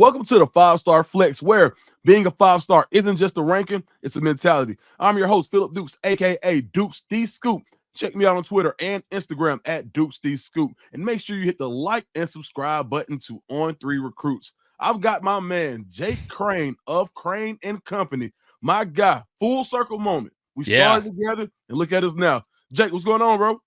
Welcome to the 5-Star Flex, where being a 5-star isn't just a ranking, it's a mentality. I'm your host, Philip Dukes, aka Dukes D Scoop. Check me out on Twitter and Instagram at Dukes D Scoop. And make sure you hit the like and subscribe button to On 3 Recruits. I've got my man, Jake Crain of Crain and Company. My guy, full circle moment. We Yeah, started together and look at us now. Jake, what's going on, bro?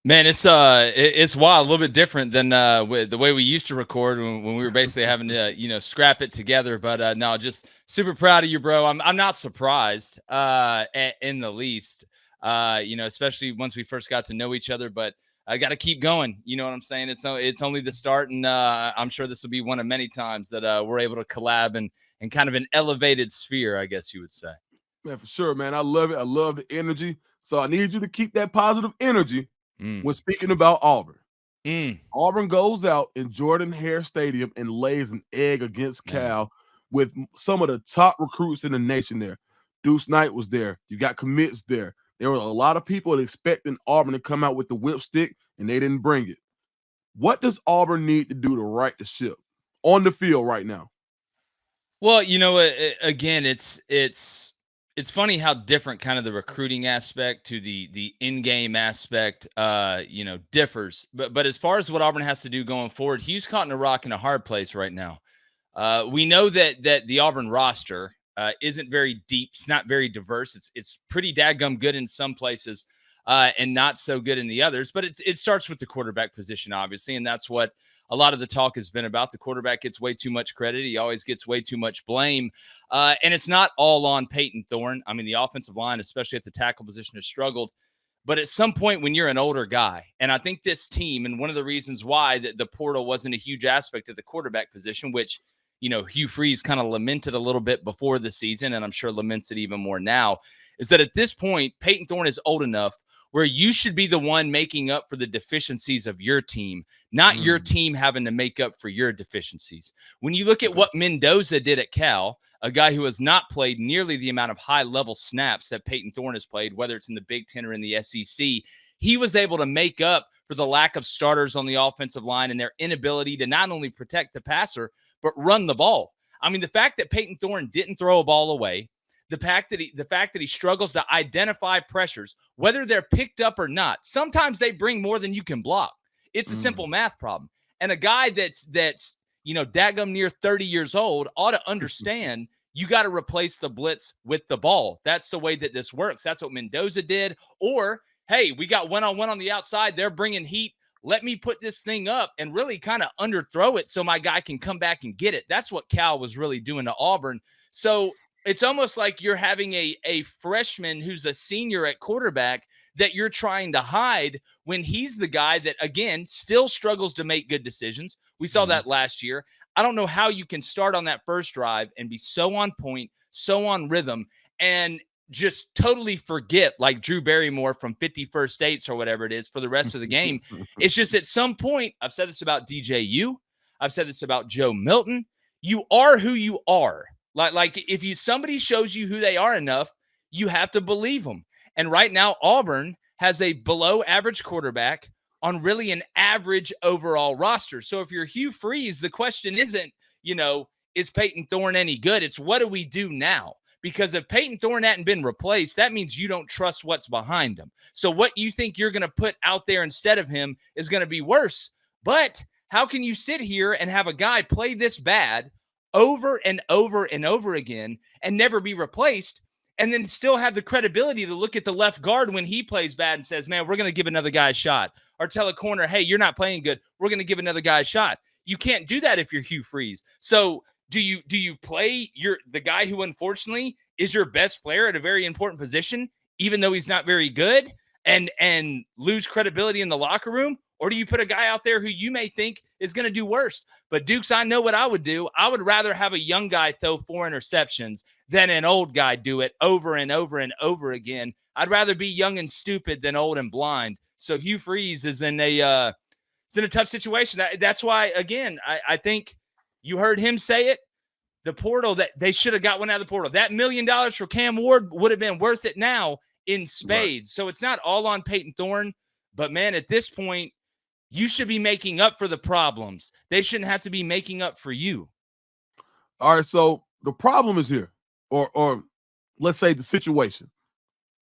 man, it's wild, a little bit different than the way we used to record when we were basically having to scrap it together. But no, just super proud of you, bro. I'm not surprised in the least. Especially once we first got to know each other. But I got to keep going. You know what I'm saying? It's only the start, and I'm sure this will be one of many times that we're able to collab and kind of an elevated sphere, I guess you would say. Man, for sure, man. I love it. I love the energy. So I need you to keep that positive energy Mm. when speaking about Auburn. Mm. Auburn goes out in Jordan Hare Stadium and lays an egg against Man. Cal with some of the top recruits in the nation there. Deuce Knight was there. You got commits there. There were a lot of people expecting Auburn to come out with the whipstick, and they didn't bring it. What does Auburn need to do to right the ship on the field right now? Well, again, it's funny how different kind of the recruiting aspect to the in-game aspect differs. But as far as what Auburn has to do going forward, Hugh's caught in a rock and a hard place right now. We know that the Auburn roster isn't very deep. It's not very diverse. It's pretty dadgum good in some places and not so good in the others. But it starts with the quarterback position, obviously, and that's what a lot of the talk has been about. The quarterback gets way too much credit. He always gets way too much blame. And it's not all on Peyton Thorne. I mean, the offensive line, especially at the tackle position, has struggled. But at some point when you're an older guy, and I think this team, and one of the reasons why the portal wasn't a huge aspect of the quarterback position, which, Hugh Freeze kind of lamented a little bit before the season, and I'm sure laments it even more now, is that at this point, Peyton Thorne is old enough where you should be the one making up for the deficiencies of your team, not your team having to make up for your deficiencies. When you look at what Mendoza did at Cal, a guy who has not played nearly the amount of high-level snaps that Peyton Thorne has played, whether it's in the Big Ten or in the SEC, he was able to make up for the lack of starters on the offensive line and their inability to not only protect the passer, but run the ball. I mean, the fact that Peyton Thorne didn't throw a ball away, the fact that he struggles to identify pressures, whether they're picked up or not. Sometimes they bring more than you can block. It's a simple math problem. And a guy that's daggum near 30 years old ought to understand you got to replace the blitz with the ball. That's the way that this works. That's what Mendoza did. Or, hey, we got one-on-one on the outside. They're bringing heat. Let me put this thing up and really kind of underthrow it so my guy can come back and get it. That's what Cal was really doing to Auburn. So it's almost like you're having a freshman who's a senior at quarterback that you're trying to hide when he's the guy that, again, still struggles to make good decisions. We saw that last year. I don't know how you can start on that first drive and be so on point, so on rhythm, and just totally forget, like Drew Barrymore from 51st States or whatever it is, for the rest of the game. It's just at some point, I've said this about DJU, I've said this about Joe Milton, you are who you are. Like if somebody shows you who they are enough, you have to believe them. And right now, Auburn has a below average quarterback on really an average overall roster. So if you're Hugh Freeze, the question isn't, is Peyton Thorne any good? It's what do we do now? Because if Peyton Thorne hadn't been replaced, that means you don't trust what's behind him. So what you think you're going to put out there instead of him is going to be worse. But how can you sit here and have a guy play this bad over and over and over again and never be replaced, and then still have the credibility to look at the left guard when he plays bad and says, man, we're going to give another guy a shot, or tell a corner, hey, you're not playing good, we're going to give another guy a shot? You can't do that if you're Hugh Freeze. So do you play the guy who unfortunately is your best player at a very important position, even though he's not very good, and lose credibility in the locker room? Or do you put a guy out there who you may think is going to do worse? But Dukes, I know what I would do. I would rather have a young guy throw 4 interceptions than an old guy do it over and over and over again. I'd rather be young and stupid than old and blind. So Hugh Freeze is in a tough situation. That's why, again, I think you heard him say it. The portal, that they should have got one out of the portal. That $1 million for Cam Ward would have been worth it now in spades. Right. So it's not all on Peyton Thorne. But, man, at this point, you should be making up for the problems. They shouldn't have to be making up for you. All right, so the problem is here, or let's say the situation.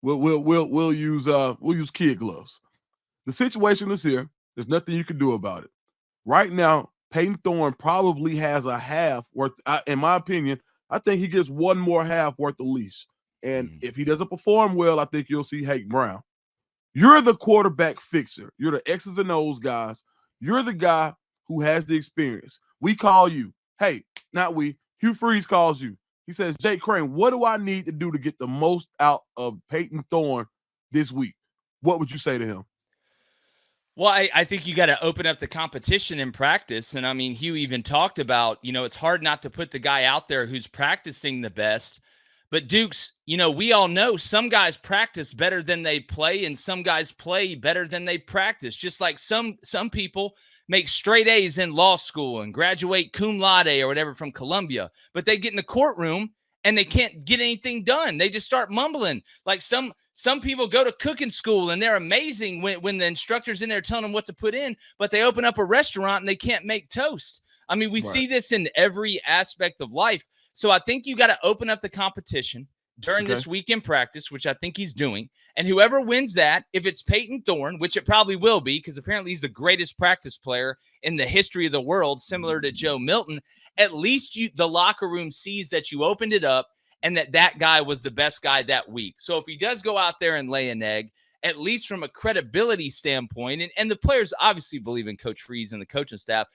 We'll use kid gloves. The situation is here. There's nothing you can do about it. Right now, Peyton Thorne probably has a half worth. In my opinion, I think he gets one more half worth of leash. And if he doesn't perform well, I think you'll see Hank Brown. You're the quarterback fixer. You're the X's and O's guys. You're the guy who has the experience. We call you. Hey, not we. Hugh Freeze calls you. He says, Jake Crain, what do I need to do to get the most out of Peyton Thorne this week? What would you say to him? Well, I think you got to open up the competition in practice. And I mean, Hugh even talked about, it's hard not to put the guy out there who's practicing the best. But Dukes, we all know some guys practice better than they play, and some guys play better than they practice. Just like some people make straight A's in law school and graduate cum laude or whatever from Columbia, but they get in the courtroom and they can't get anything done. They just start mumbling. Like some people go to cooking school and they're amazing when the instructor's in there telling them what to put in, but they open up a restaurant and they can't make toast. I mean, we see this in every aspect of life. So I think you got to open up the competition during this week in practice, which I think he's doing. And whoever wins that, if it's Peyton Thorne, which it probably will be, because apparently he's the greatest practice player in the history of the world, similar to Joe Milton, at least the locker room sees that you opened it up and that guy was the best guy that week. So if he does go out there and lay an egg, at least from a credibility standpoint, and the players obviously believe in Coach Freeze and the coaching staff,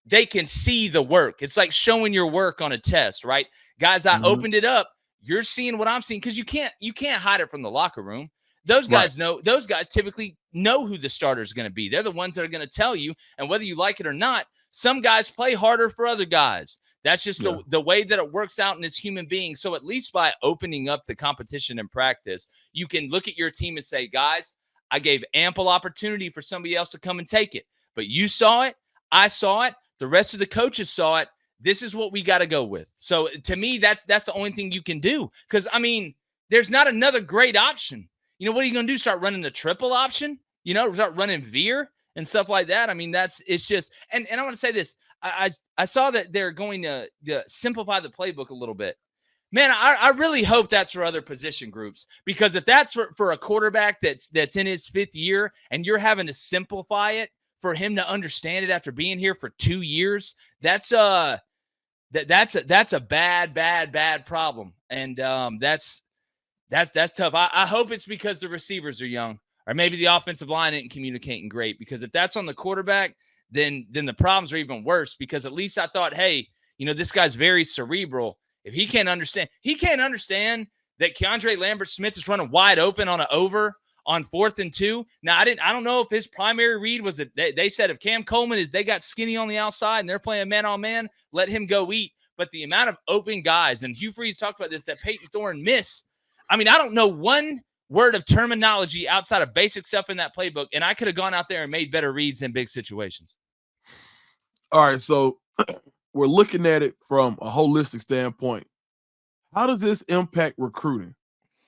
they can see the work. It's like showing your work on a test, right? Guys, I opened it up. You're seeing what I'm seeing because you can't hide it from the locker room. Those guys know. Those guys typically know who the starter is going to be. They're the ones that are going to tell you. And whether you like it or not, some guys play harder for other guys. That's just the way that it works out in this human being. So at least by opening up the competition in practice, you can look at your team and say, guys, I gave ample opportunity for somebody else to come and take it. But you saw it. I saw it. The rest of the coaches saw it. This is what we got to go with. So to me, that's the only thing you can do. Because, I mean, there's not another great option. What are you going to do? Start running the triple option? Start running veer and stuff like that? I mean, it's just – and I want to say this. I saw that they're going to simplify the playbook a little bit. Man, I really hope that's for other position groups, because if that's for a quarterback that's in his fifth year and you're having to simplify it for him to understand it after being here for 2 years, that's a bad problem. And that's tough. I hope it's because the receivers are young, or maybe the offensive line isn't communicating great, because if that's on the quarterback, then the problems are even worse, because at least I thought, hey, this guy's very cerebral. If he can't understand that Keandre Lambert-Smith is running wide open on an over on 4th and 2. Now, I don't know if his primary read was that they said if Cam Coleman they got skinny on the outside and they're playing man-on-man, let him go eat. But the amount of open guys, and Hugh Freeze talked about this, that Peyton Thorne miss. I mean, I don't know one word of terminology outside of basic stuff in that playbook, and I could have gone out there and made better reads in big situations. All right, so we're looking at it from a holistic standpoint. How does this impact recruiting?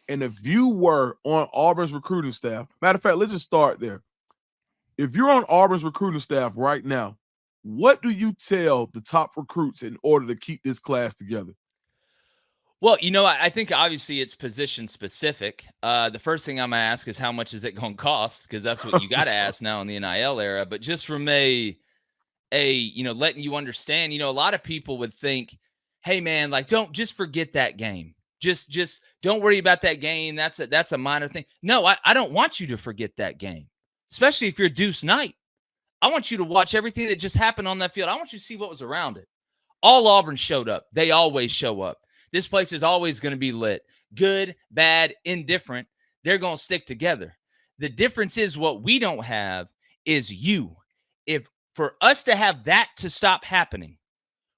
And if you were on Auburn's recruiting staff, matter of fact, let's just start there. If you're on Auburn's recruiting staff right now, what do you tell the top recruits in order to keep this class together? Well, I think obviously it's position specific. The first thing I'm going to ask is how much is it going to cost? Because that's what you got to ask now in the NIL era. But just from letting you understand, a lot of people would think, hey, man, like, don't just forget that game. Just don't worry about that game. That's a minor thing. No, I don't want you to forget that game, especially if you're Deuce Knight. I want you to watch everything that just happened on that field. I want you to see what was around it. All Auburn showed up. They always show up. This place is always going to be lit. Good, bad, indifferent. They're going to stick together. The difference is what we don't have is you. If for us to have that to stop happening,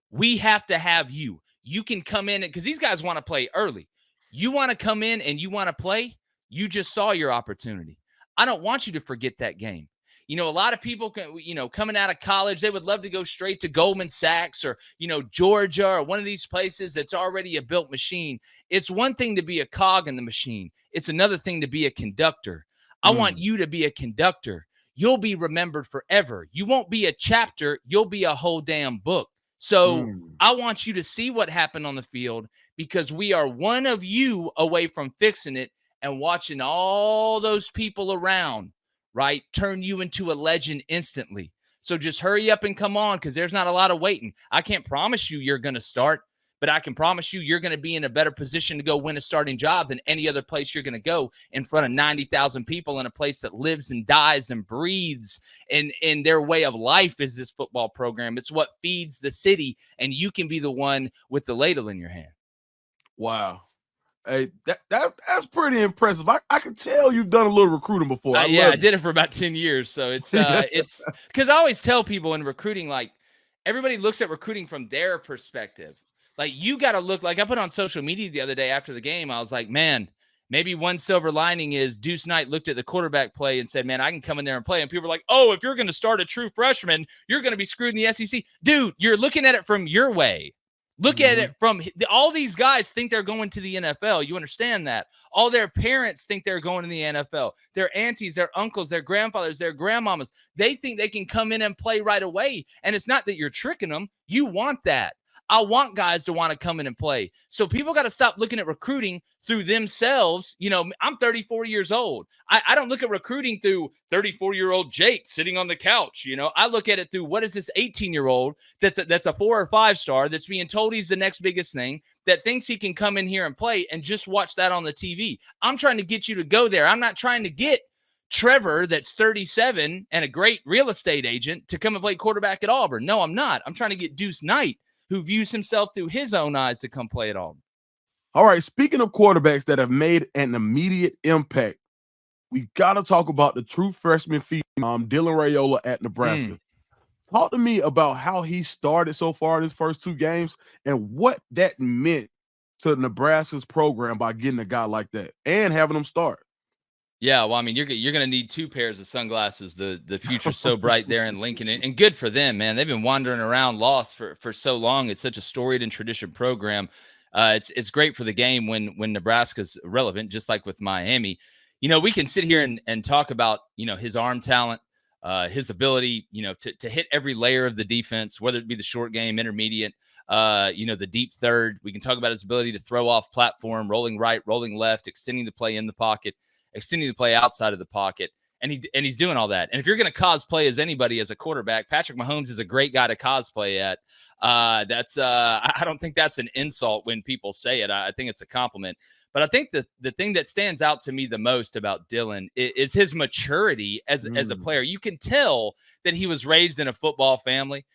we have to have you. You can come in, because these guys want to play early. You want to come in and you want to play, you just saw your opportunity. I don't want you to forget that game. A lot of people, coming out of college, they would love to go straight to Goldman Sachs or, Georgia or one of these places that's already a built machine. It's one thing to be a cog in the machine. It's another thing to be a conductor. I want you to be a conductor. You'll be remembered forever. You won't be a chapter. You'll be a whole damn book. So Mm. I want you to see what happened on the field because we are one of you away from fixing it and watching all those people around, right, turn you into a legend instantly. So just hurry up and come on because there's not a lot of waiting. I can't promise you you're going to start, but I can promise you you're going to be in a better position to go win a starting job than any other place you're going to go in front of 90,000 people in a place that lives and dies and breathes. And in their way of life is this football program. It's what feeds the city, and you can be the one with the ladle in your hand. Wow. Hey, that's pretty impressive. I can tell you've done a little recruiting before. I Yeah, love I did it for about 10 years. So it's because I always tell people in recruiting, like everybody looks at recruiting from their perspective. Like you got to look, like I put on social media the other day after the game. I was like, man, maybe one silver lining is Deuce Knight looked at the quarterback play and said, man, I can come in there and play. And people were like, oh, if you're going to start a true freshman, you're going to be screwed in the SEC. Dude, you're looking at it from your way. Look at it from all these guys think they're going to the NFL. You understand that? All their parents think they're going to the NFL. Their aunties, their uncles, their grandfathers, their grandmamas, they think they can come in and play right away. And it's not that you're tricking them. You want that. I want guys to want to come in and play. So people got to stop looking at recruiting through themselves. You know, I'm 34 years old. I don't look at recruiting through 34-year-old Jake sitting on the couch. You know, I look at it through what is this 18-year-old that's a 4 or 5 star that's being told he's the next biggest thing, that thinks he can come in here and play and just watch that on the TV. I'm trying to get you to go there. I'm not trying to get Trevor, that's 37 and a great real estate agent, to come and play quarterback at Auburn. No, I'm not. I'm trying to get Deuce Knight, who views himself through his own eyes, to come play at Auburn. All right, speaking of quarterbacks that have made an immediate impact, we got to talk about the true freshman feat, Dylan Raiola at Nebraska. Talk to me about how he started so far in his first 2 games and what that meant to Nebraska's program by getting a guy like that and having him start. Yeah, well, I mean, you're going to need 2 pairs of sunglasses. The future's so bright there in Lincoln, and good for them, man. They've been wandering around lost for so long. It's such a storied and tradition program. It's great for the game when Nebraska's relevant, just like with Miami. You know, we can sit here and talk about, you know, his arm talent, his ability, you know, to hit every layer of the defense, whether it be the short game, intermediate, you know, the deep third. We can talk about his ability to throw off platform, rolling right, rolling left, extending the play in the pocket, extending the play outside of the pocket. And he's doing all that. And if you're going to cosplay as anybody as a quarterback, Patrick Mahomes is a great guy to cosplay at. I don't think that's an insult when people say it. I think it's a compliment. But I think the thing that stands out to me the most about Dylan is his maturity as a player. You can tell that he was raised in a football family.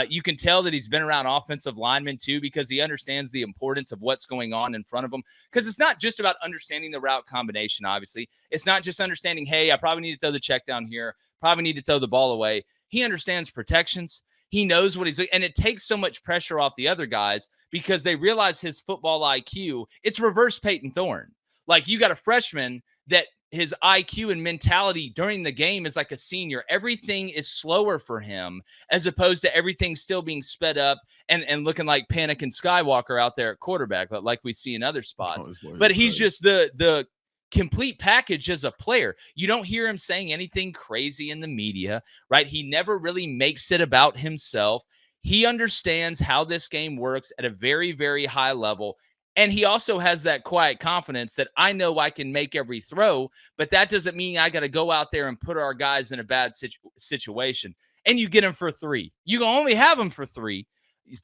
You can tell that he's been around offensive linemen too, because he understands the importance of what's going on in front of him. Because it's not just about understanding the route combination, obviously. It's not just understanding, hey, I probably need to throw the check down here, probably need to throw the ball away. He understands protections. He knows what he's doing, and it takes so much pressure off the other guys because they realize his football IQ. It's reverse Peyton Thorne. Like, you got a freshman that his IQ and mentality during the game is like a senior. Everything is slower for him as opposed to everything still being sped up and looking like Panic and Skywalker out there at quarterback, like we see in other spots. But he's just the complete package as a player. You don't hear him saying anything crazy in the media, right? He never really makes it about himself. He understands how this game works at a very, very high level. And he also has that quiet confidence that I know I can make every throw, but that doesn't mean I got to go out there and put our guys in a bad situation. And you get him for 3. You can only have him for 3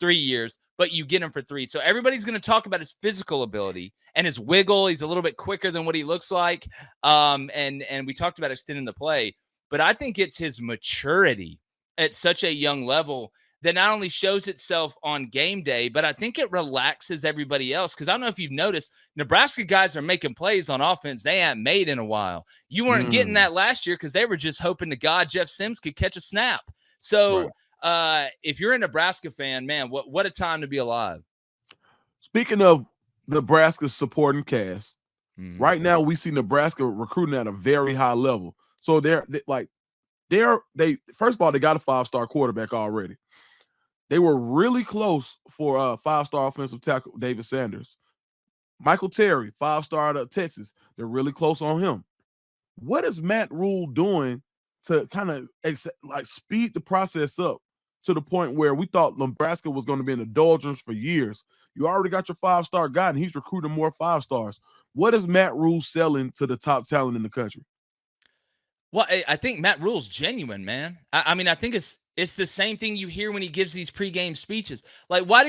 years, but you get him for 3. So everybody's going to talk about his physical ability and his wiggle. He's a little bit quicker than what he looks like. And we talked about extending the play, but I think it's his maturity at such a young level that not only shows itself on game day, but I think it relaxes everybody else. Because I don't know if you've noticed, Nebraska guys are making plays on offense they haven't made in a while. You weren't getting that last year because they were just hoping to God Jeff Sims could catch a snap. So if you're a Nebraska fan, man, what a time to be alive. Speaking of Nebraska's supporting cast, right now we see Nebraska recruiting at a very high level. So they first of all, they got a 5-star quarterback already. They were really close for a 5-star offensive tackle, David Sanders. Michael Terry, 5-star out of Texas. They're really close on him. What is Matt Rule doing to kind of speed the process up to the point where we thought Nebraska was going to be in the doldrums for years. You already got your 5-star guy, and he's recruiting more 5-stars. What is Matt Rule selling to the top talent in the country? Well, I think Matt Rule's genuine, man. I mean, I think it's the same thing you hear when he gives these pregame speeches. Like, when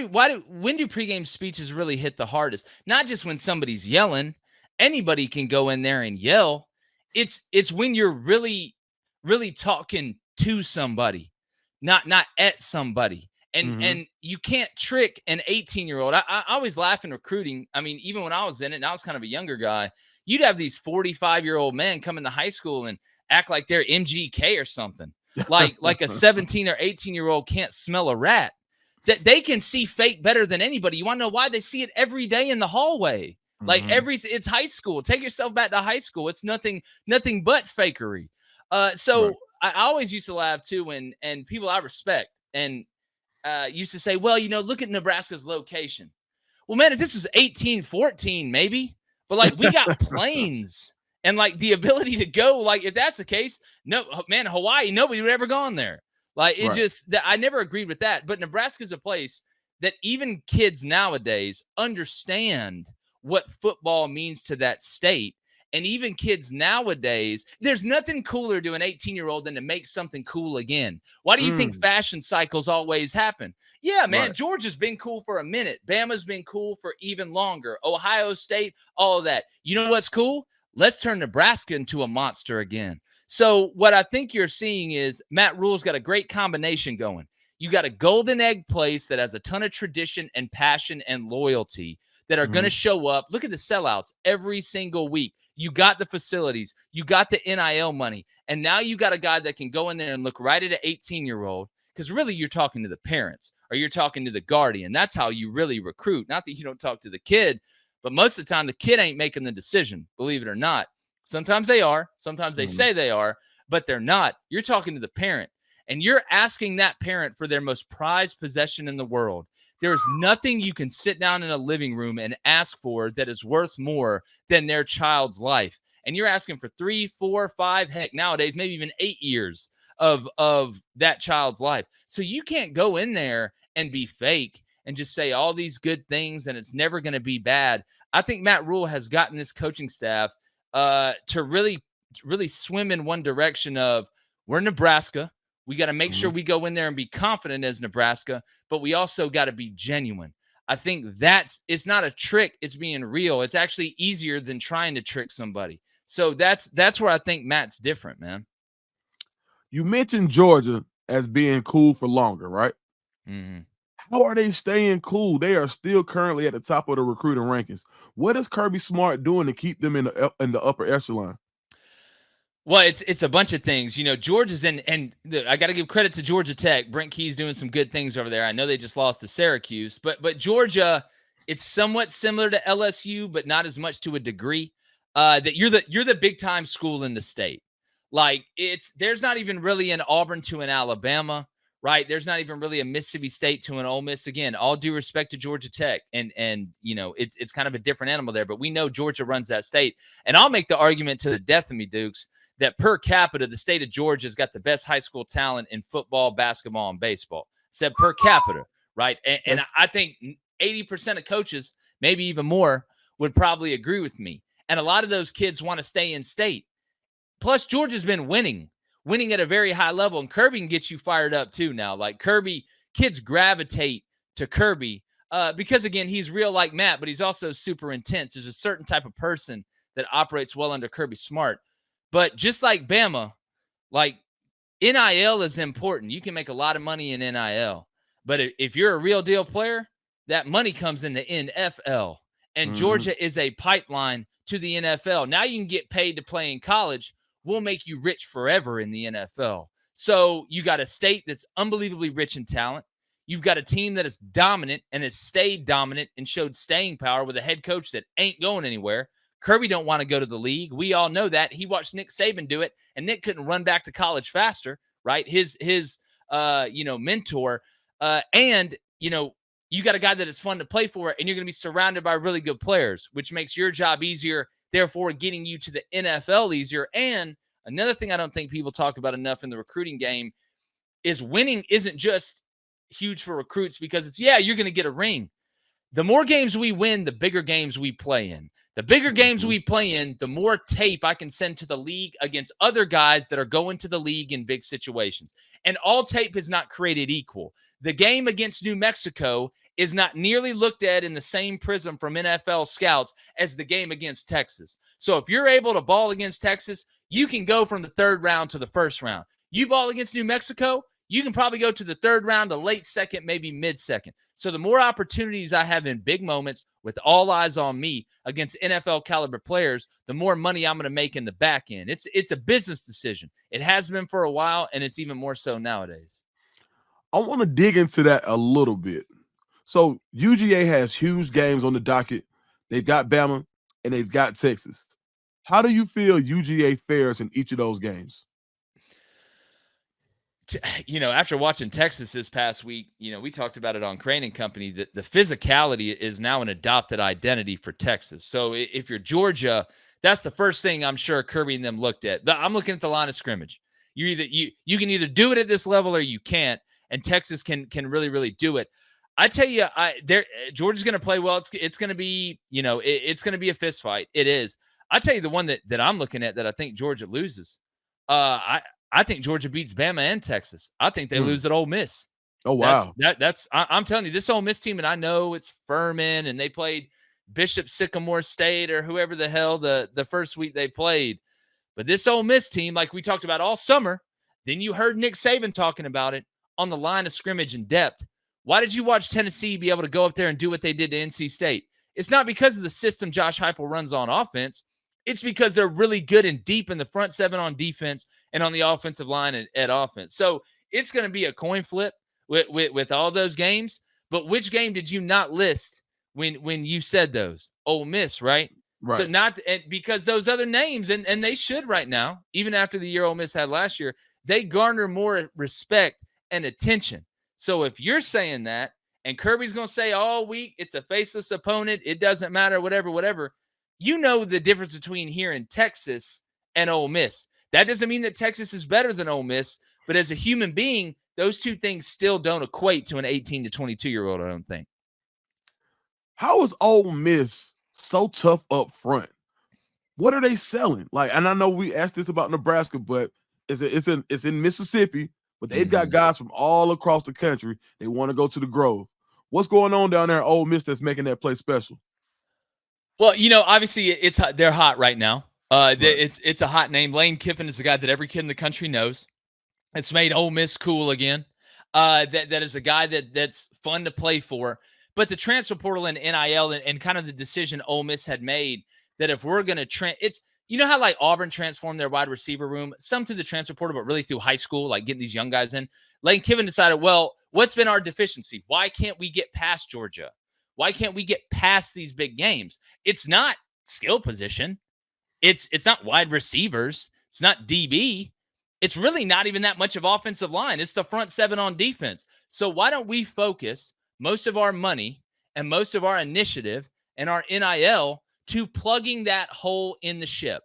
do pregame speeches really hit the hardest? Not just when somebody's yelling. Anybody can go in there and yell. It's when you're really, really talking to somebody, not at somebody. And you can't trick an 18-year-old. I always laugh in recruiting. I mean, even when I was in it, and I was kind of a younger guy, you'd have these 45-year-old men come into high school and act like they're MGK or something. Like a 17 or 18-year-old can't smell a rat. That they can see fake better than anybody. You want to know why? They see it every day in the hallway. Like it's high school. Take yourself back to high school. It's nothing but fakery. So right. I always used to laugh too, and people I respect and used to say, well, look at Nebraska's location. Well, man, if this was 1814, maybe, but like we got planes and like the ability to go. Like if that's the case, no, man, Hawaii, nobody would ever gone there. Like it just that I never agreed with that. But Nebraska's a place that even kids nowadays understand what football means to that state. And even kids nowadays, there's nothing cooler to an 18-year-old than to make something cool again. Why do you think fashion cycles always happen? Yeah, man, right. Georgia's been cool for a minute. Bama's been cool for even longer. Ohio State, all of that. You know what's cool? Let's turn Nebraska into a monster again. So what I think you're seeing is Matt Rule's got a great combination going. You got a golden egg place that has a ton of tradition and passion and loyalty that are going to show up. Look at the sellouts every single week. You got the facilities. You got the NIL money. And now you got a guy that can go in there and look right at an 18-year-old, because really you're talking to the parents or you're talking to the guardian. That's how you really recruit. Not that you don't talk to the kid, but most of the time the kid ain't making the decision, believe it or not. Sometimes they are. Sometimes they say they are, but they're not. You're talking to the parent, and you're asking that parent for their most prized possession in the world. There's nothing you can sit down in a living room and ask for that is worth more than their child's life. And you're asking for 3, 4, 5, heck, nowadays, maybe even 8 years of that child's life. So you can't go in there and be fake and just say all these good things and it's never going to be bad. I think Matt Rule has gotten this coaching staff to really swim in one direction of, we're Nebraska. We got to make sure we go in there and be confident as Nebraska, but we also got to be genuine. I think it's not a trick. It's being real. It's actually easier than trying to trick somebody. So that's where I think Matt's different, man. You mentioned Georgia as being cool for longer, right? Mm-hmm. How are they staying cool? They are still currently at the top of the recruiting rankings. What is Kirby Smart doing to keep them in the upper echelon? Well, it's a bunch of things. Georgia's and I got to give credit to Georgia Tech. Brent Key's doing some good things over there. I know they just lost to Syracuse, but Georgia, it's somewhat similar to LSU, but not as much to a degree. That you're the big time school in the state. Like there's not even really an Auburn to an Alabama, right? There's not even really a Mississippi State to an Ole Miss. Again, all due respect to Georgia Tech, and it's kind of a different animal there. But we know Georgia runs that state, and I'll make the argument to the death of me, Dukes, that per capita, the state of Georgia has got the best high school talent in football, basketball, and baseball. Said per capita, right? And I think 80% of coaches, maybe even more, would probably agree with me. And a lot of those kids want to stay in state. Plus, Georgia's been winning at a very high level. And Kirby can get you fired up too now. Like Kirby, kids gravitate to Kirby because, again, he's real like Matt, but he's also super intense. There's a certain type of person that operates well under Kirby Smart. But just like Bama, like NIL is important. You can make a lot of money in NIL. But if you're a real deal player, that money comes in the NFL. And Georgia is a pipeline to the NFL. Now you can get paid to play in college. We'll make you rich forever in the NFL. So you got a state that's unbelievably rich in talent. You've got a team that is dominant and has stayed dominant and showed staying power with a head coach that ain't going anywhere. Kirby don't want to go to the league. We all know that. He watched Nick Saban do it, and Nick couldn't run back to college faster, right? His mentor. And you got a guy that is fun to play for, and you're going to be surrounded by really good players, which makes your job easier, therefore getting you to the NFL easier. And another thing I don't think people talk about enough in the recruiting game is winning isn't just huge for recruits because it's, yeah, you're going to get a ring. The more games we win, the bigger games we play in. The bigger games we play in, the more tape I can send to the league against other guys that are going to the league in big situations. And all tape is not created equal. The game against New Mexico is not nearly looked at in the same prism from NFL scouts as the game against Texas. So if you're able to ball against Texas, you can go from the third round to the first round. You ball against New Mexico, you can probably go to the third round, to late second, maybe mid-second. So the more opportunities I have in big moments with all eyes on me against NFL caliber players, the more money I'm going to make in the back end. It's a business decision. It has been for a while, and it's even more so nowadays. I want to dig into that a little bit. So UGA has huge games on the docket. They've got Bama and they've got Texas. How do you feel UGA fares in each of those games? After watching Texas this past week, we talked about it on Crain and Company, that the physicality is now an adopted identity for Texas. So if you're Georgia, that's the first thing I'm sure Kirby and them looked at. I'm looking at the line of scrimmage. You can either do it at this level or you can't, and Texas can really, really do it. I tell you, Georgia's going to play well. It's going to be, it's going to be a fist fight. It is. I tell you, the one that I'm looking at that I think Georgia loses. I think Georgia beats Bama and Texas. I think they lose at Ole Miss. Oh, wow. I'm telling you, this Ole Miss team, and I know it's Furman, and they played Bishop Sycamore State or whoever the hell the first week they played. But this Ole Miss team, like we talked about all summer, then you heard Nick Saban talking about it on the line of scrimmage in depth. Why did you watch Tennessee be able to go up there and do what they did to NC State? It's not because of the system Josh Heupel runs on offense. It's because they're really good and deep in the front seven on defense and on the offensive line at offense. So it's going to be a coin flip with all those games. But which game did you not list when you said those? Ole Miss, right? Right. So not because those other names, and they should right now, even after the year Ole Miss had last year, they garner more respect and attention. So if you're saying that, and Kirby's going to say all week, it's a faceless opponent, it doesn't matter, whatever, you know the difference between here in Texas and Ole Miss. That doesn't mean that Texas is better than Ole Miss, but as a human being, those two things still don't equate to an 18 to 22-year-old, I don't think. How is Ole Miss so tough up front? What are they selling? And I know we asked this about Nebraska, but it's in Mississippi, but they've got guys from all across the country. They want to go to the Grove. What's going on down there at Ole Miss that's making that place special? Well, obviously they're hot right now. Right. It's a hot name. Lane Kiffin is a guy that every kid in the country knows. It's made Ole Miss cool again. That is a guy that's fun to play for. But the transfer portal and NIL and kind of the decision Ole Miss had made that if we're going to it's how like Auburn transformed their wide receiver room, some through the transfer portal, but really through high school, like getting these young guys in. Lane Kiffin decided, well, what's been our deficiency? Why can't we get past Georgia? Why can't we get past these big games? It's not skill position. It's not wide receivers. It's not DB. It's really not even that much of offensive line. It's the front seven on defense. So why don't we focus most of our money and most of our initiative and our NIL to plugging that hole in the ship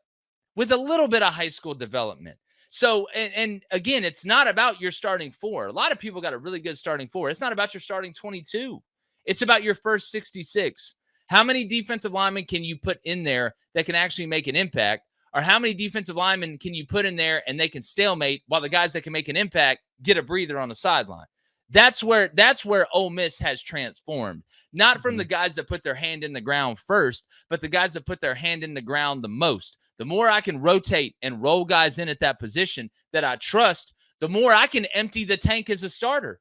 with a little bit of high school development? So, and again, it's not about your starting four. A lot of people got a really good starting four. It's not about your starting 22. It's about your first 66. How many defensive linemen can you put in there that can actually make an impact? Or how many defensive linemen can you put in there and they can stalemate while the guys that can make an impact get a breather on the sideline? That's where Ole Miss has transformed. Not from the guys that put their hand in the ground first, but the guys that put their hand in the ground the most. The more I can rotate and roll guys in at that position that I trust, the more I can empty the tank as a starter.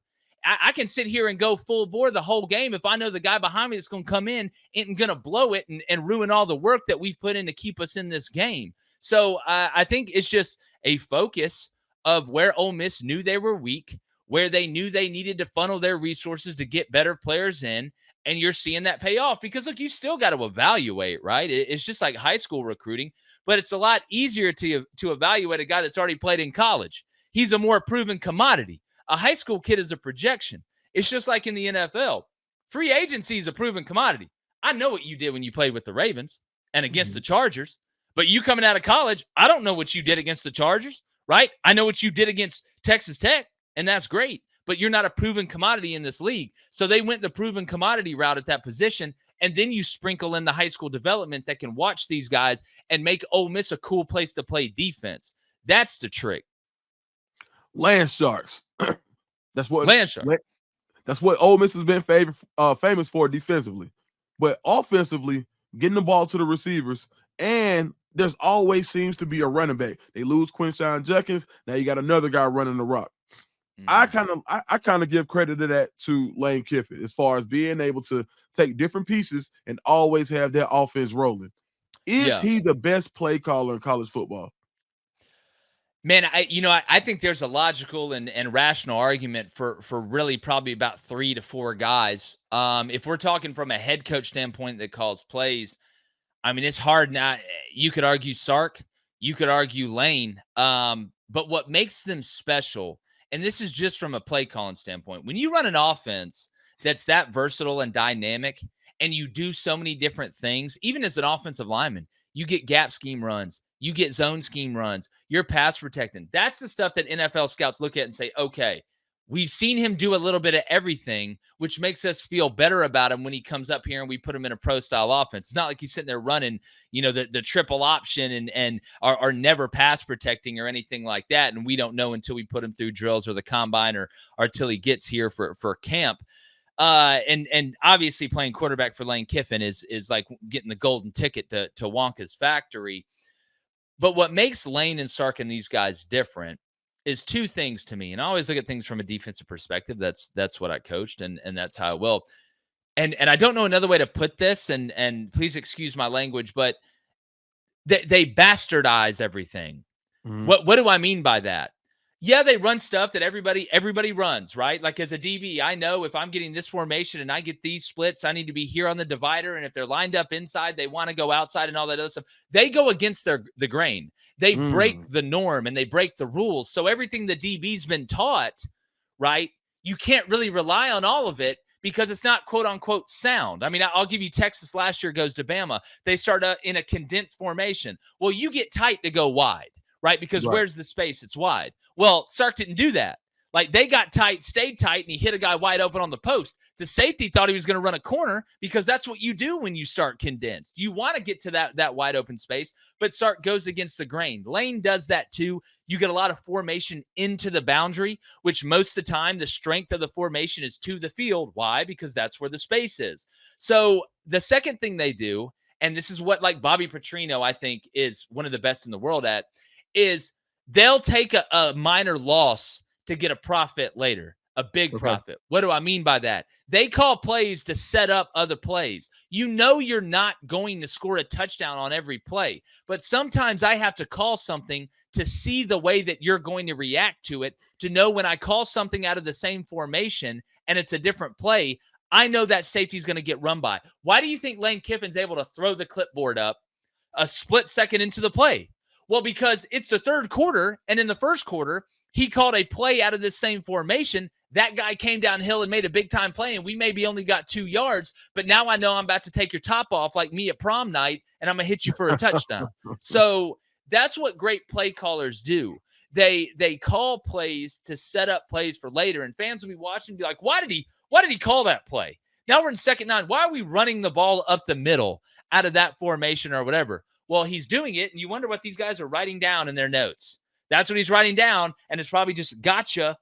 I can sit here and go full bore the whole game if I know the guy behind me that's going to come in and going to blow it and ruin all the work that we've put in to keep us in this game. So I think it's just a focus of where Ole Miss knew they were weak, where they knew they needed to funnel their resources to get better players in, and you're seeing that pay off. Because, look, you still got to evaluate, right? It's just like high school recruiting, but it's a lot easier to evaluate a guy that's already played in college. He's a more proven commodity. A high school kid is a projection. It's just like in the NFL. Free agency is a proven commodity. I know what you did when you played with the Ravens and against the Chargers, but you coming out of college, I don't know what you did against the Chargers, right? I know what you did against Texas Tech, and that's great. but you're not a proven commodity in this league. So they went the proven commodity route at that position. And then you sprinkle in the high school development that can watch these guys and make Ole Miss a cool place to play defense. That's the trick. Land Sharks. That's what Land Shark. That's what Ole Miss has been famous for defensively. But offensively, getting the ball to the receivers, and there's always seems to be a running back. They lose Quinshon Judkins. Now you got another guy running the rock. I kind of give credit to that to Lane Kiffin as far as being able to take different pieces and always have that offense rolling. Is he the best play caller in college football? Man, I think there's a logical and rational argument for really probably about 3 to 4 guys. If we're talking from a head coach standpoint that calls plays, I mean, it's hard now. You could argue Sark, you could argue Lane, but what makes them special, and this is just from a play calling standpoint, when you run an offense that's that versatile and dynamic, and you do so many different things, even as an offensive lineman, you get gap scheme runs, you get zone scheme runs, you're pass protecting. That's the stuff that NFL scouts look at and say, okay, we've seen him do a little bit of everything, which makes us feel better about him when he comes up here and we put him in a pro-style offense. It's not like he's sitting there running, the triple option and are never pass protecting or anything like that, and we don't know until we put him through drills or the combine or till he gets here for camp. And obviously playing quarterback for Lane Kiffin is like getting the golden ticket to Wonka's factory. But what makes Lane and Sark and these guys different is 2 things to me. And I always look at things from a defensive perspective. That's what I coached, and that's how I will. And I don't know another way to put this, and please excuse my language, but they bastardize everything. Mm-hmm. What do I mean by that? Yeah, they run stuff that everybody runs, right? Like as a DB, I know if I'm getting this formation and I get these splits, I need to be here on the divider. And if they're lined up inside, they want to go outside and all that other stuff. They go against the grain. They break the norm and they break the rules. So everything the DB's been taught, right? You can't really rely on all of it because it's not quote unquote sound. I mean, I'll give you Texas last year goes to Bama. They start in a condensed formation. Well, you get tight to go wide, right? Because where's the space? It's wide. Well, Sark didn't do that. Like they got tight, stayed tight, and he hit a guy wide open on the post. The safety thought he was going to run a corner because that's what you do when you start condensed. You want to get to that wide open space, but Sark goes against the grain. Lane does that too. You get a lot of formation into the boundary, which most of the time the strength of the formation is to the field. Why? Because that's where the space is. So the second thing they do, and this is what like Bobby Petrino, I think, is one of the best in the world at, is they'll take a minor loss to get a profit later, a big profit. What do I mean by that? They call plays to set up other plays. You know you're not going to score a touchdown on every play, but sometimes I have to call something to see the way that you're going to react to it, to know when I call something out of the same formation and it's a different play, I know that safety's going to get run by. Why do you think Lane Kiffin's able to throw the clipboard up a split second into the play? Well, because it's the third quarter, and in the first quarter, he called a play out of this same formation. That guy came downhill and made a big-time play, and we maybe only got 2 yards, but now I know I'm about to take your top off like me at prom night, and I'm going to hit you for a touchdown. So that's what great play callers do. They call plays to set up plays for later, and fans will be watching and be like, why did he call that play? Now we're in 2nd 9. Why are we running the ball up the middle out of that formation or whatever? Well, he's doing it, and you wonder what these guys are writing down in their notes. That's what he's writing down, and it's probably just gotcha,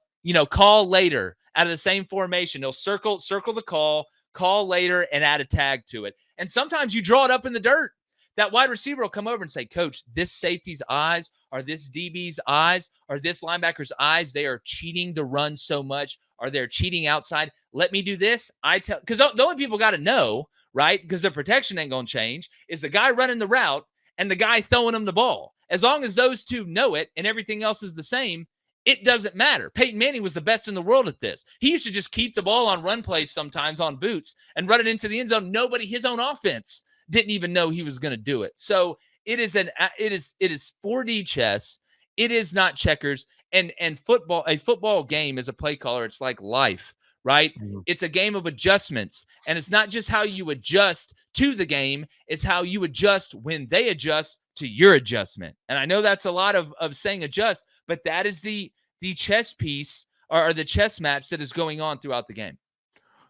call later out of the same formation. He'll circle the call later, and add a tag to it. And sometimes you draw it up in the dirt. That wide receiver will come over and say, Coach, this safety's eyes or this DB's eyes or this linebacker's eyes, they are cheating the run so much, or they're cheating outside. Let me do this. Because the only people got to know, right, because the protection ain't going to change, is the guy running the route and the guy throwing him the ball. As long as those two know it and everything else is the same, it doesn't matter. Peyton Manning was the best in the world at this. He used to just keep the ball on run plays sometimes on boots and run it into the end zone. His own offense didn't even know he was going to do it. So it is 4D chess. It is not checkers. And football, a football game as a play caller, it's like life, right? Mm-hmm. It's a game of adjustments. And it's not just how you adjust to the game. It's how you adjust when they adjust to your adjustment. And I know that's a lot of saying adjust, but that is the chess piece or the chess match that is going on throughout the game.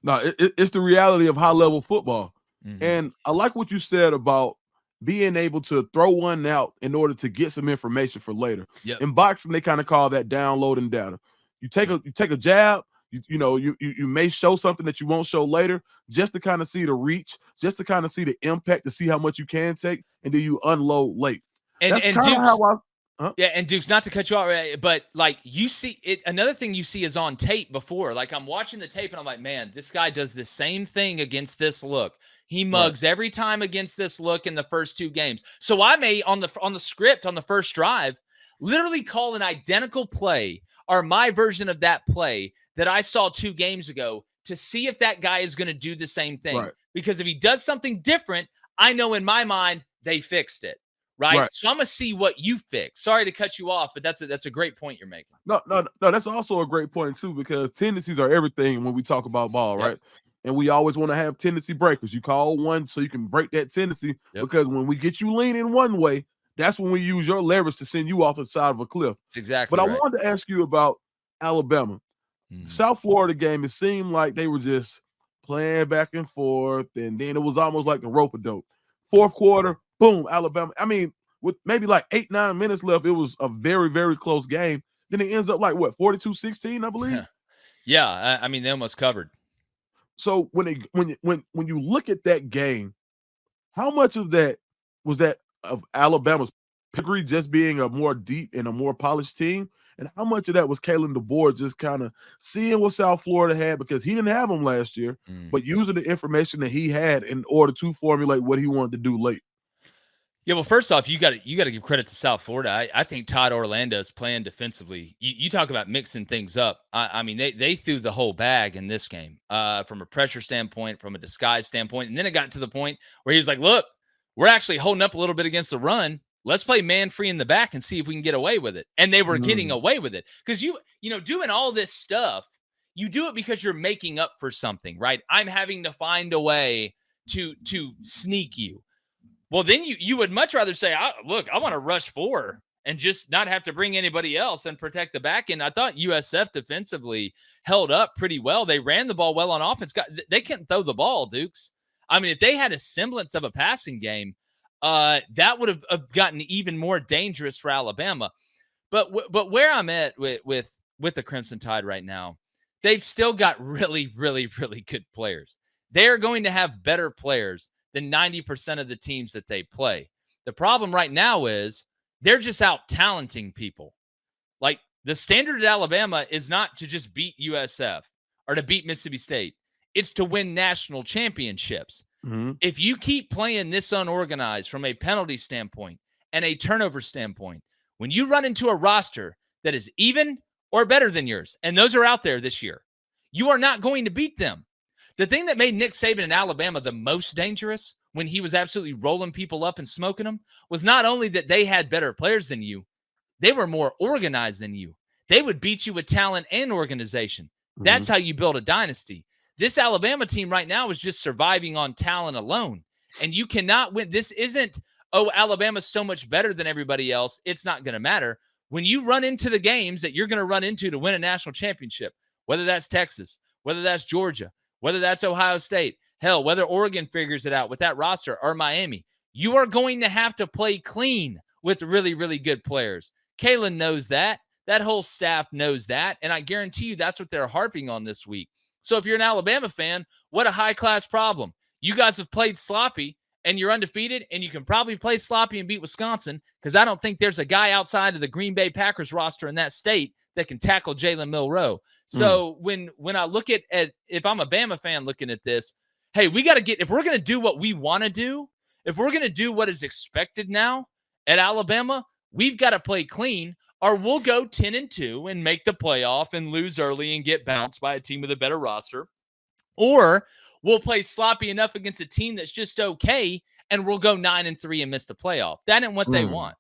No, it's the reality of high level football. Mm-hmm. And I like what you said about being able to throw one out in order to get some information for later. Yep. In boxing, they kind of call that downloading data. You take a jab, you may show something that you won't show later, just to kind of see the reach, just to kind of see the impact, to see how much you can take, and then you unload late. That's And kind of Duke's, how I. Yeah, and Dukes, not to cut you off, but like you see it. Another thing you see is on tape before. Like I'm watching the tape and I'm like, man, this guy does the same thing against this look. He mugs every time against this look in the first 2 games. So I may on the script on the first drive literally call an identical play or my version of that play that I saw 2 games ago to see if that guy is going to do the same thing. Right. Because if he does something different, I know in my mind they fixed it. Right. So I'm going to see what you fix. Sorry to cut you off, but that's a great point you're making. No, that's also a great point too, because tendencies are everything when we talk about ball, right? And we always want to have tendency breakers. You call one so you can break that tendency, because when we get you leaning one way, that's when we use your leverage to send you off the side of a cliff. That's exactly But right. I wanted to ask you about Alabama. South Florida game, it seemed like they were just playing back and forth, and then it was almost like the rope-a-dope. Fourth quarter, boom, Alabama. I mean, with maybe like 8-9 minutes left, it was a very, very close game. Then it ends up like what, 42-16, I believe. Yeah, I mean they almost covered. So when you look at that game, how much of that was that of Alabama's pedigree just being a more deep and a more polished team, and how much of that was Kalen DeBoer just kind of seeing what South Florida had, because he didn't have them last year, but using the information that he had in order to formulate what he wanted to do late? Yeah, well, first off, you got to give credit to South Florida. I think Todd Orlando is playing defensively. You talk about mixing things up. I mean, they threw the whole bag in this game, from a pressure standpoint, from a disguise standpoint, and then it got to the point where he was like, "Look, we're actually holding up a little bit against the run. Let's play man free in the back and see if we can get away with it." And they were getting away with it, because you doing all this stuff, you do it because you're making up for something, right? I'm having to find a way to sneak you. Well, then you would much rather say, look, I want to rush 4 and just not have to bring anybody else and protect the back end. I thought USF defensively held up pretty well. They ran the ball well on offense. They couldn't throw the ball, Dukes. I mean, if they had a semblance of a passing game, that would have gotten even more dangerous for Alabama. But where I'm at with the Crimson Tide right now, they've still got really, really, really good players. They're going to have better players than 90% of the teams that they play. The problem right now is they're just out talenting people. Like, the standard at Alabama is not to just beat USF or to beat Mississippi State. It's to win national championships. If you keep playing this unorganized from a penalty standpoint and a turnover standpoint, when you run into a roster that is even or better than yours, and those are out there this year, you are not going to beat them. The thing that made Nick Saban in Alabama the most dangerous when he was absolutely rolling people up and smoking them was not only that they had better players than you, they were more organized than you. They would beat you with talent and organization. That's how you build a dynasty. This Alabama team right now is just surviving on talent alone. And you cannot win. This isn't, Alabama's so much better than everybody else, it's not going to matter. When you run into the games that you're going to run into to win a national championship, whether that's Texas, whether that's Georgia, whether that's Ohio State, hell, whether Oregon figures it out with that roster, or Miami, you are going to have to play clean with really, really good players. Kalen knows that. That whole staff knows that. And I guarantee you that's what they're harping on this week. So if you're an Alabama fan, what a high-class problem. You guys have played sloppy, and you're undefeated, and you can probably play sloppy and beat Wisconsin, because I don't think there's a guy outside of the Green Bay Packers roster in that state that can tackle Jalen Milroe. So when I look at if I'm a Bama fan looking at this, hey, we got to if we're going to do what we want to do, if we're going to do what is expected now at Alabama, we've got to play clean, or we'll go 10-2 and make the playoff and lose early and get bounced by a team with a better roster. Or we'll play sloppy enough against a team that's just okay, and we'll go 9-3 and miss the playoff. That ain't what they want.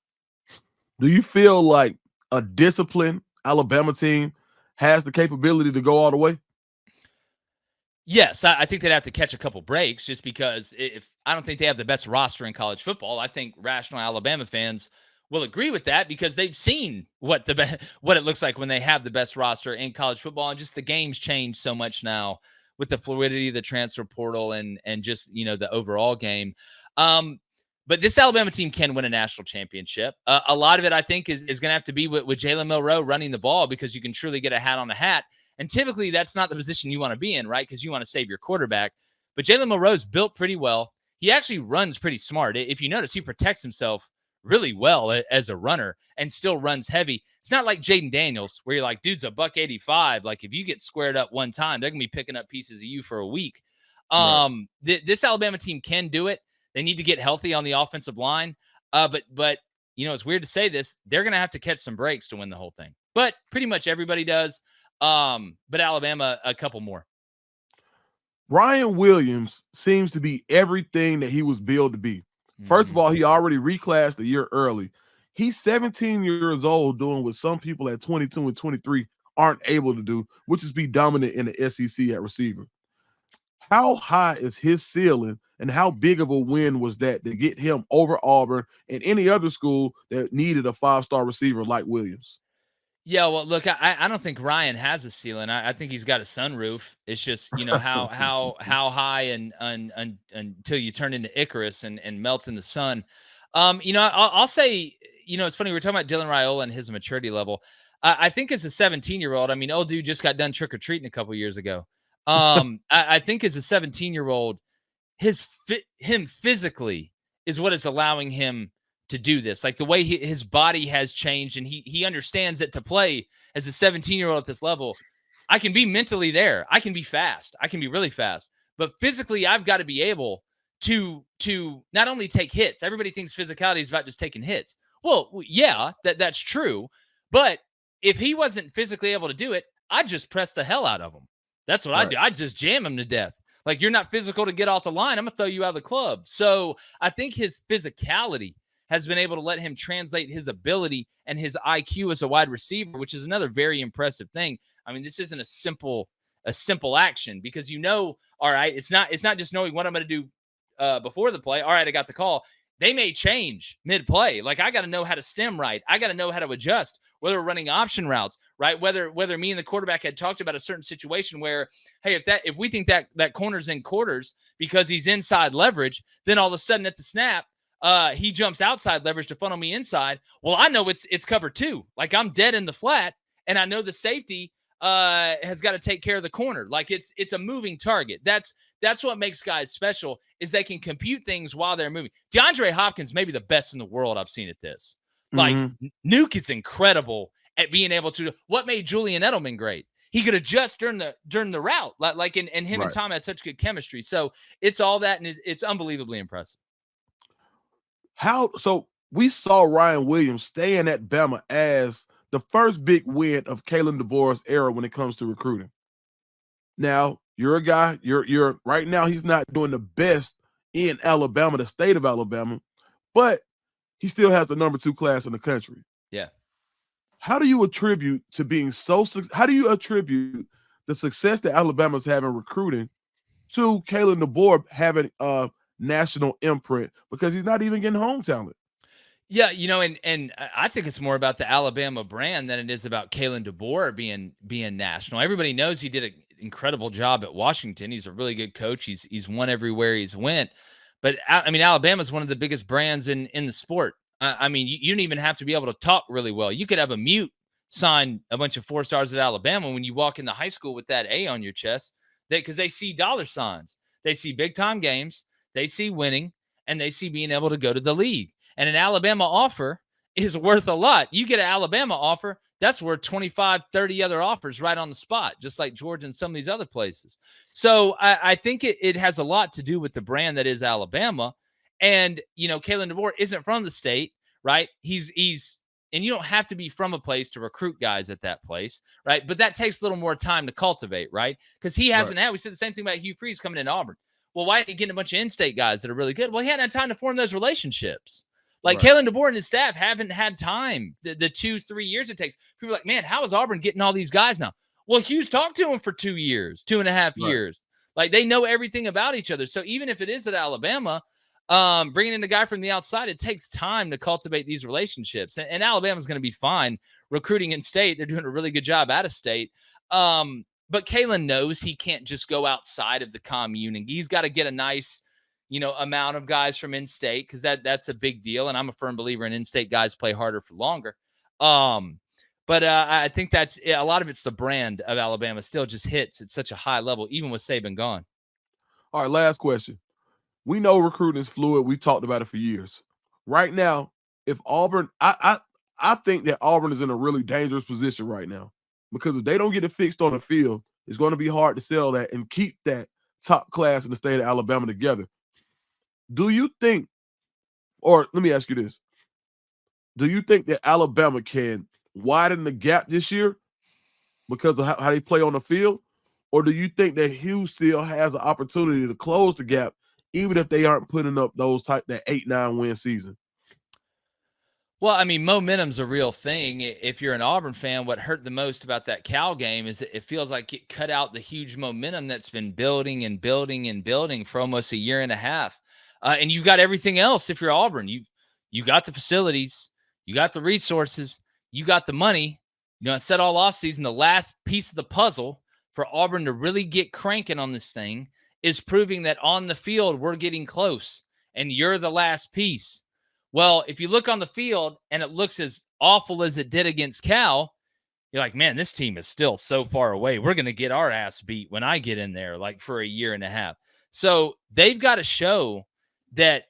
Do you feel like a disciplined Alabama team has the capability to go all the way? Yes, I think they'd have to catch a couple breaks, just because if I don't think they have the best roster in college football. I think rational Alabama fans will agree with that because they've seen what what it looks like when they have the best roster in college football, and just the game's changed so much now with the fluidity of the transfer portal and just the overall game. But this Alabama team can win a national championship. A lot of it, I think, is going to have to be with Jalen Milroe running the ball, because you can truly get a hat on a hat. And typically that's not the position you want to be in, right? Because you want to save your quarterback. But Jalen Milroe's built pretty well. He actually runs pretty smart. If you notice, he protects himself really well as a runner and still runs heavy. It's not like Jaden Daniels, where you're like, dude's a $185. Like, if you get squared up one time, they're going to be picking up pieces of you for a week. Right. This Alabama team can do it. They need to get healthy on the offensive line. But it's weird to say this. They're going to have to catch some breaks to win the whole thing. But pretty much everybody does. But Alabama, a couple more. Ryan Williams seems to be everything that he was billed to be. First of all, he already reclassed a year early. He's 17 years old, doing what some people at 22 and 23 aren't able to do, which is be dominant in the SEC at receiver. How high is his ceiling, and how big of a win was that to get him over Auburn and any other school that needed a 5-star receiver like Williams? Yeah, well, look, I don't think Ryan has a ceiling. I think he's got a sunroof. It's just, how high and until you turn into Icarus and melt in the sun. I'll say, it's funny. We're talking about Dylan Raiola and his maturity level. I think as a 17-year-old, old dude just got done trick-or-treating a couple years ago. I think as a 17-year-old, him physically is what is allowing him to do this. Like, the way his body has changed, and he understands that to play as a 17-year-old at this level, I can be mentally there. I can be fast. I can be really fast. But physically, I've got to be able to not only take hits. Everybody thinks physicality is about just taking hits. Well, yeah, that's true. But if he wasn't physically able to do it, I'd just press the hell out of him. That's what I do. I just jam him to death. Like, you're not physical to get off the line, I'm going to throw you out of the club. So I think his physicality has been able to let him translate his ability and his IQ as a wide receiver, which is another very impressive thing. This isn't a simple action, because all right, it's not just knowing what I'm going to do before the play. All right, I got the call. They may change mid-play. Like, I got to know how to stem right. I got to know how to adjust, whether we're running option routes, right? Whether me and the quarterback had talked about a certain situation where, hey, if we think that corner's in quarters because he's inside leverage, then all of a sudden at the snap, he jumps outside leverage to funnel me inside. Well, I know it's cover 2. Like, I'm dead in the flat, and I know the safety has got to take care of the corner. Like, it's a moving target. That's what makes guys special, is they can compute things while they're moving. DeAndre Hopkins may be the best in the world I've seen at this. Like, Nuke is incredible at being able to. What made Julian Edelman great? He could adjust during the route. Like, and him and Tom had such good chemistry. So it's all that, and it's unbelievably impressive. So we saw Ryan Williams staying at Bama as the first big win of Kalen DeBoer's era when it comes to recruiting. Now, you're a guy, you're right now, he's not doing the best in Alabama, the state of Alabama, but he still has the number 2 class in the country. Yeah. How do you attribute the success that Alabama's having recruiting to Kalen DeBoer having a national imprint, because he's not even getting home talent? Yeah, and I think it's more about the Alabama brand than it is about Kalen DeBoer being national. Everybody knows he did an incredible job at Washington. He's a really good coach. He's won everywhere he's went. But Alabama's one of the biggest brands in the sport. You don't even have to be able to talk really well. You could have a mute sign a bunch of 4 stars at Alabama when you walk into high school with that A on your chest, because they see dollar signs. They see big time games. They see winning, and they see being able to go to the league. And an Alabama offer is worth a lot. You get an Alabama offer, that's worth 25, 30 other offers right on the spot, just like Georgia and some of these other places. So I think it has a lot to do with the brand that is Alabama. And, Kalen DeBoer isn't from the state, right? He's and you don't have to be from a place to recruit guys at that place, right? But that takes a little more time to cultivate, right? Because he hasn't had, we said the same thing about Hugh Freeze coming into Auburn. Well, why didn't he get a bunch of in-state guys that are really good? Well, he hadn't had time to form those relationships. Like, Kalen DeBoer and his staff haven't had time, the 2-3 years it takes. People are like, man, how is Auburn getting all these guys now? Well, Hugh's talked to him for 2 years, 2.5 years. Like, they know everything about each other. So even if it is at Alabama, Bringing in a guy from the outside, it takes time to cultivate these relationships. And Alabama's going to be fine recruiting in state. They're doing a really good job out of state. But Kalen knows he can't just go outside of the commune, and he's got to get a nice, amount of guys from in-state, because that's a big deal. And I'm a firm believer in in-state guys play harder for longer. But I think that's a lot of it's the brand of Alabama still just hits at such a high level, even with Saban gone. All right, last question. We know recruiting is fluid. We talked about it for years. Right now, if Auburn, I think that Auburn is in a really dangerous position right now, because if they don't get it fixed on the field, it's going to be hard to sell that and keep that top class in the state of Alabama together. Do you think, or let me ask you this, do you think that Alabama can widen the gap this year because of how they play on the field? Or do you think that Hugh still has an opportunity to close the gap, even if they aren't putting up that 8-9 win season? Well, I mean, momentum's a real thing. If you're an Auburn fan, what hurt the most about that Cal game is it feels like it cut out the huge momentum that's been building and building and building for almost a year and a half. And you've got everything else. If you're Auburn, you got the facilities, you got the resources, you got the money. I said all offseason, the last piece of the puzzle for Auburn to really get cranking on this thing is proving that on the field we're getting close, and you're the last piece. Well, if you look on the field and it looks as awful as it did against Cal, you're like, man, this team is still so far away. We're going to get our ass beat when I get in there, like for a year and a half. So they've got to show that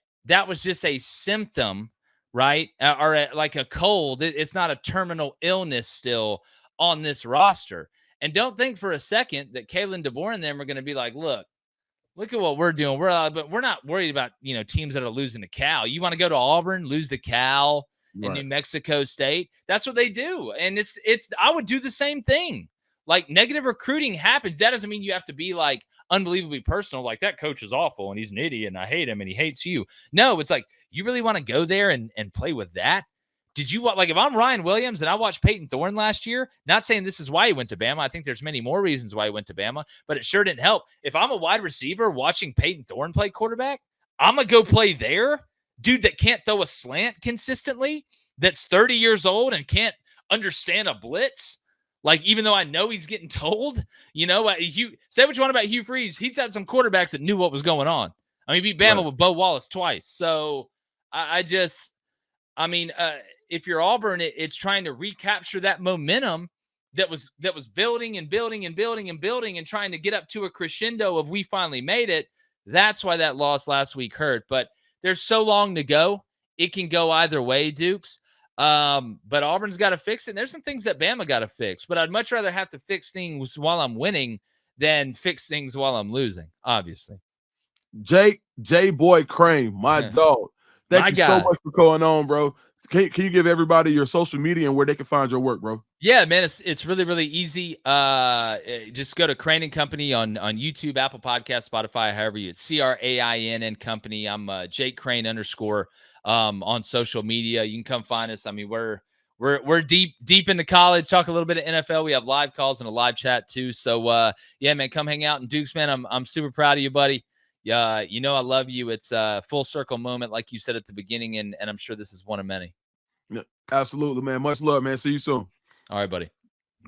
was just a symptom, right? Or like a cold. It's not a terminal illness still on this roster. And don't think for a second that Kalen DeBoer and them are going to be like, look at what we're doing. But we're not worried about, teams that are losing to Cal. You want to go to Auburn, lose to Cal and New Mexico State. That's what they do. And I would do the same thing. Like, negative recruiting happens. That doesn't mean you have to be like unbelievably personal. Like, that coach is awful and he's an idiot and I hate him and he hates you. No, it's like, you really want to go there and play with that? Did you want, like, if I'm Ryan Williams and I watched Peyton Thorne last year, not saying this is why he went to Bama. I think there's many more reasons why he went to Bama, but it sure didn't help. If I'm a wide receiver watching Peyton Thorne play quarterback, I'm going to go play there. Dude that can't throw a slant consistently, that's 30 years old and can't understand a blitz. Like, even though I know he's getting told, say what you want about Hugh Freeze. He's had some quarterbacks that knew what was going on. I mean, he beat Bama with Bo Wallace twice. So if you're Auburn, it's trying to recapture that momentum that was building and building and building and building and trying to get up to a crescendo of we finally made it. That's why that loss last week hurt. But there's so long to go. It can go either way, Dukes. But Auburn's got to fix it. And there's some things that Bama got to fix. But I'd much rather have to fix things while I'm winning than fix things while I'm losing, obviously. J Boy Crain, my dog. Thank you so much for going on, bro. Can you give everybody your social media and where they can find your work, bro? Yeah, man, it's really, really easy. Just go to Crain and Company on YouTube, Apple Podcasts, Spotify, however you. It's CRAIN and Company. I'm Jake Crain _ on social media. You can come find us. I mean, we're deep into college. Talk a little bit of NFL. We have live calls and a live chat too. So yeah, man, come hang out. And Dukes, man, I'm super proud of you, buddy. Yeah, I love you. It's a full circle moment, like you said at the beginning, and I'm sure this is one of many. Yeah, absolutely, man. Much love, man. See you soon. All right, buddy.